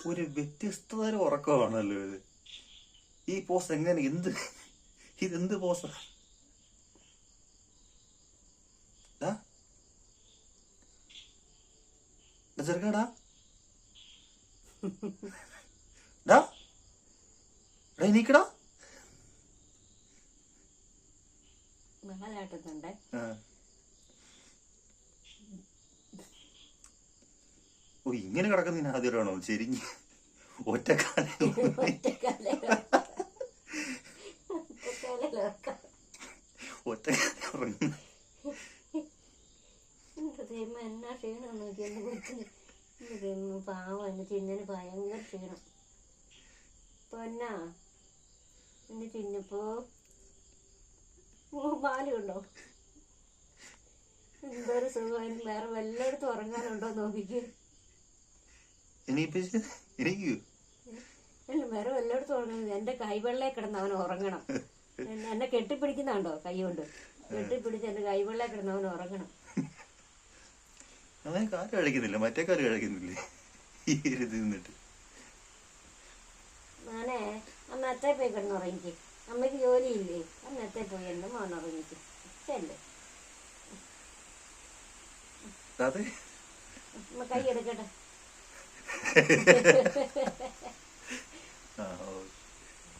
ഒരു വ്യത്യസ്തതരം ഉറക്കമാണല്ലോ ഇത്. ഈ പോസ് എങ്ങനെ, ഇതെന്ത് പോസാ? ചെറുക്കാടാ നീക്കടാ. ഓ, ഇങ്ങനെ കിടക്കുന്ന ആദ്യമാണോ? ചെരിഞ്ഞ് ഒറ്റക്കാലം ഉറങ്ങുന്നു. എന്നാ ക്ഷീണം നോക്കി എന്റെ കൊച്ചിന്. പാവം എന്റെ ചിന്നന് ഭയങ്കര ക്ഷീണം. പൊന്നാ എന്റെ ചിന്നപ്പോ പാലുണ്ടോ? എന്തൊരു സുഖം. വേറെ വല്ലയിടത്തും ഉറങ്ങാനുണ്ടോ നോക്കിക്ക്. വേറെ വല്ലയിടത്തും ഉറങ്ങുന്നത് എന്റെ കൈവെള്ളയെ കിടന്ന് അവൻ ഉറങ്ങണം. എന്നെ കെട്ടിപ്പിടിക്കുന്നുണ്ടോ? കൈ കൊണ്ട് കെട്ടിപ്പിടിച്ച് എന്റെ കൈവെള്ളയെ കിടന്ന് അവൻ ഉറങ്ങണം. അവൻ കാല് കഴിക്കുന്നില്ല, മറ്റേ കാല് കഴിക്കുന്നില്ലേ നിന്നിട്ട്. ഞാനേ അന്നത്തെ പോയി കിടന്ന് ഉറങ്ങിക്ക്. അമ്മയ്ക്ക് ജോലിയില്ലേ? അന്നത്തെ പോയി എന്റെ മോൻ ഉറങ്ങിക്ക്. ശല്ലേ കൈ എടുക്കട്ടെ.